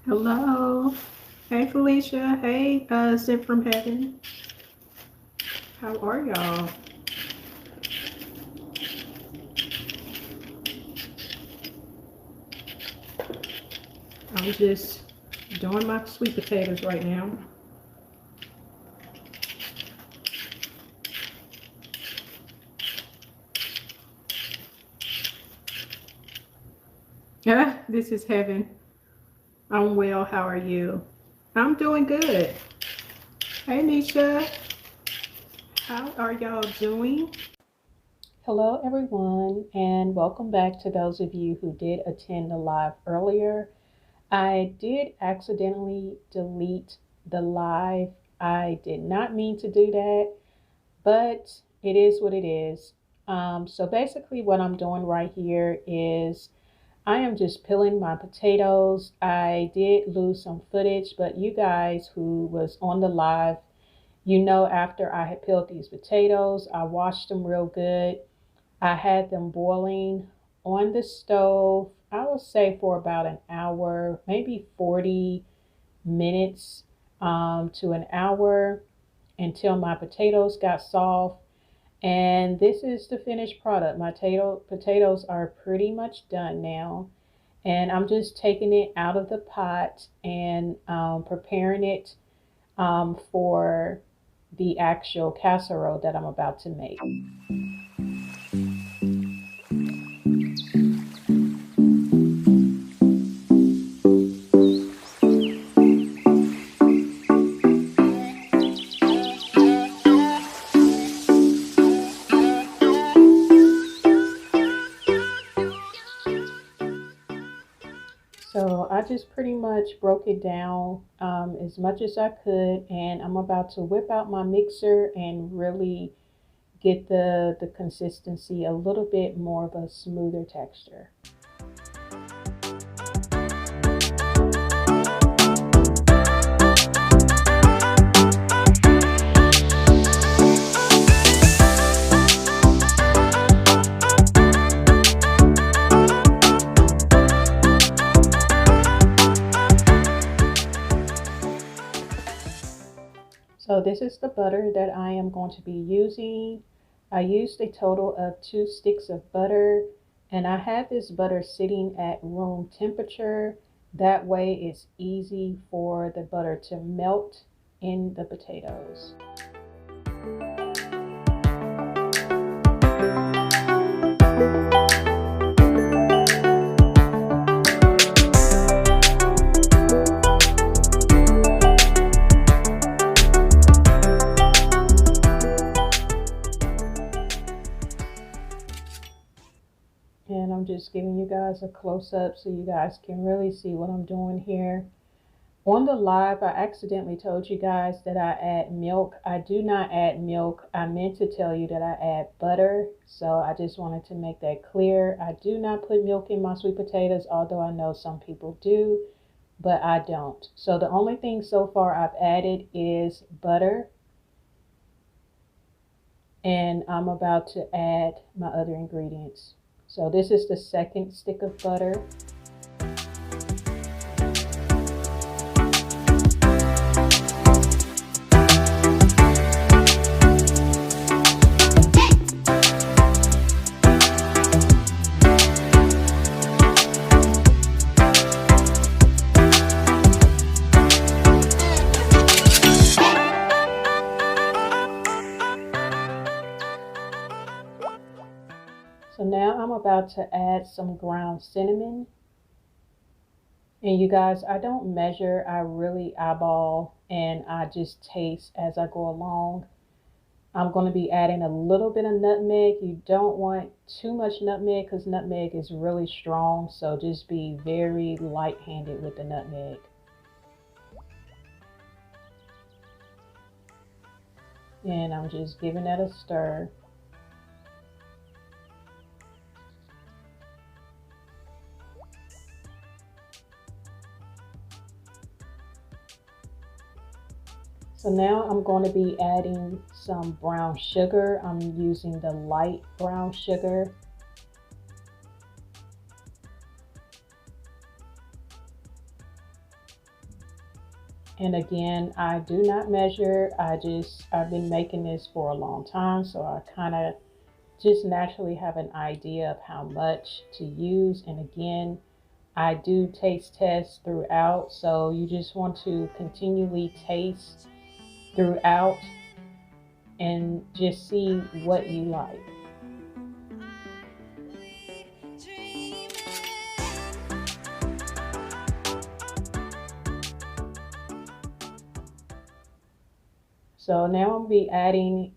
Hello. Hey, Felicia. Hey, Sent from Heaven. How are y'all? I'm just doing my sweet potatoes right now. Yeah, this is Heaven. I'm well. How are you? I'm doing good. Hey, Nisha. How are y'all doing? Hello, everyone, and welcome back to those of you who did attend the live earlier. I did accidentally delete the live. I did not mean to do that, but it is what it is. So basically, what I'm doing right here is I am just peeling my potatoes. I did lose some footage, but you guys who was on the live, after I had peeled these potatoes, I washed them real good. I had them boiling on the stove, I would say for about an hour, maybe 40 minutes to an hour until my potatoes got soft. And this is the finished product. My potatoes are pretty much done now. And I'm just taking it out of the pot and preparing it for the actual casserole that I'm about to make. So I just pretty much broke it down as much as I could, and I'm about to whip out my mixer and really get the consistency a little bit more of a smoother texture. So this is the butter that I am going to be using. I used a total of 2 sticks of butter, and I had this butter sitting at room temperature. That way it's easy for the butter to melt in the potatoes. And I'm just giving you guys a close up so you guys can really see what I'm doing here. On the live, I accidentally told you guys that I add milk. I do not add milk. I meant to tell you that I add butter. So I just wanted to make that clear. I do not put milk in my sweet potatoes, although I know some people do, but I don't. So the only thing so far I've added is butter. And I'm about to add my other ingredients. So this is the second stick of butter. So now I'm about to add some ground cinnamon. And you guys, I don't measure, I really eyeball and I just taste as I go along. I'm going to be adding a little bit of nutmeg. You don't want too much nutmeg because nutmeg is really strong. So just be very light-handed with the nutmeg. And I'm just giving that a stir. So now I'm going to be adding some brown sugar. I'm using the light brown sugar. And again, I do not measure. I've been making this for a long time, so I kind of just naturally have an idea of how much to use. And again, I do taste test throughout, so you just want to continually taste throughout and just see what you like. So now I'm gonna be adding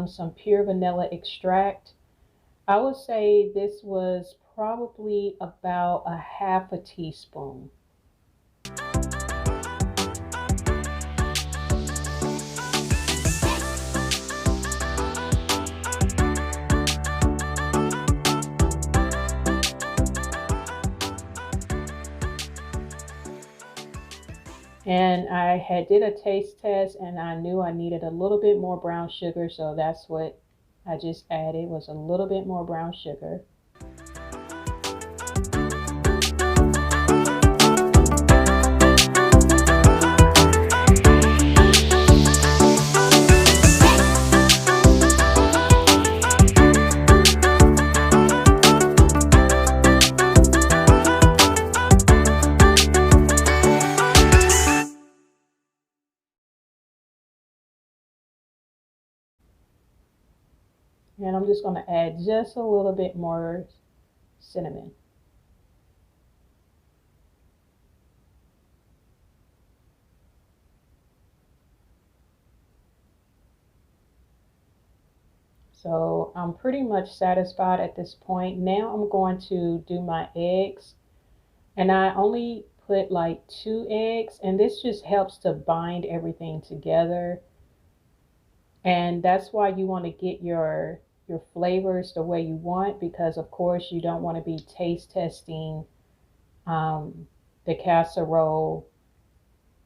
some pure vanilla extract. I would say this was probably about a half a teaspoon. And I had did a taste test and I knew I needed a little bit more brown sugar, so that's what I just added was a little bit more brown sugar. And I'm just going to add just a little bit more cinnamon. So I'm pretty much satisfied at this point. Now I'm going to do my eggs. And I only put like 2 eggs, and this just helps to bind everything together. And that's why you want to get your flavors the way you want, because of course you don't want to be taste testing the casserole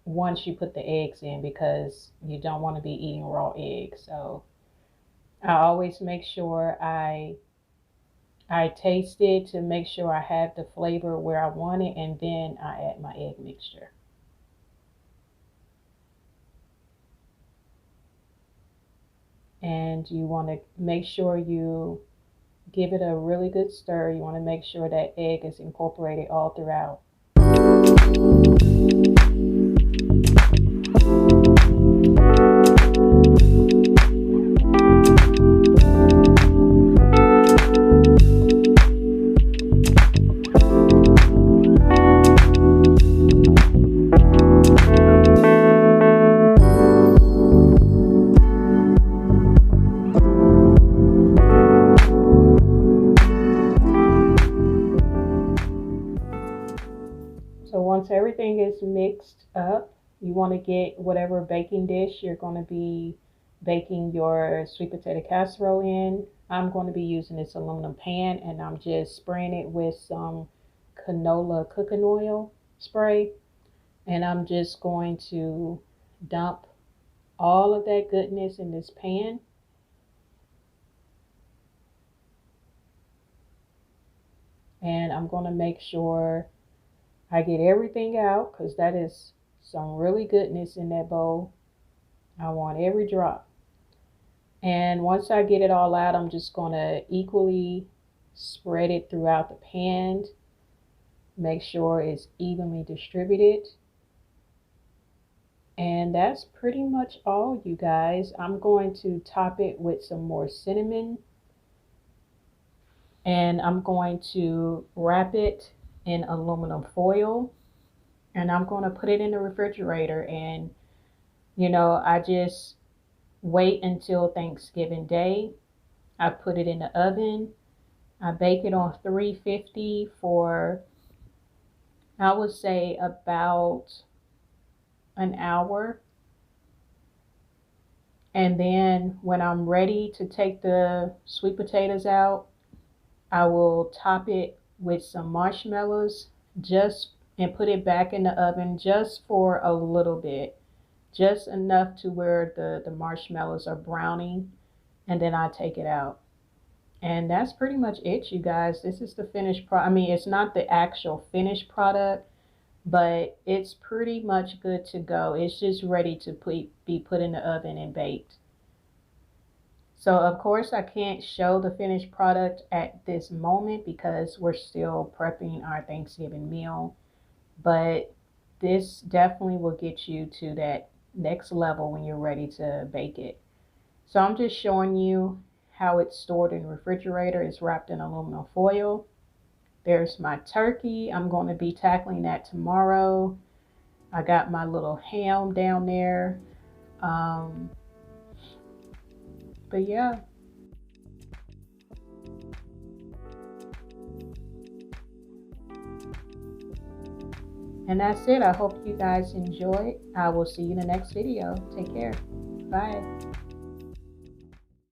once you put the eggs in, because you don't want to be eating raw eggs. So I always make sure I taste it to make sure I have the flavor where I want it, and then I add my egg mixture. And you want to make sure you give it a really good stir. You want to make sure that egg is incorporated all throughout. So once everything is mixed up, you want to get whatever baking dish you're going to be baking your sweet potato casserole in. I'm going to be using this aluminum pan, and I'm just spraying it with some canola cooking oil spray. And I'm just going to dump all of that goodness in this pan. And I'm going to make sure I get everything out, because that is some really goodness in that bowl. I want every drop. And once I get it all out, I'm just going to equally spread it throughout the pan. Make sure it's evenly distributed. And that's pretty much all, you guys. I'm going to top it with some more cinnamon. And I'm going to wrap it in aluminum foil. And I'm going to put it in the refrigerator. And, I just wait until Thanksgiving Day. I put it in the oven. I bake it on 350 for, I would say, about an hour. And then when I'm ready to take the sweet potatoes out, I will top it with some marshmallows and put it back in the oven just for a little bit, just enough to where the marshmallows are browning, and then I take it out. And that's pretty much it, you guys. This is the finished product. I mean, it's not the actual finished product, but it's pretty much good to go. It's just ready to be put in the oven and baked. So of course I can't show the finished product at this moment because we're still prepping our Thanksgiving meal, but this definitely will get you to that next level when you're ready to bake it. So I'm just showing you how it's stored in the refrigerator. It's wrapped in aluminum foil. There's my turkey. I'm going to be tackling that tomorrow. I got my little ham down there. Um, but yeah. And that's it. I hope you guys enjoyed. I will see you in the next video. Take care. Bye.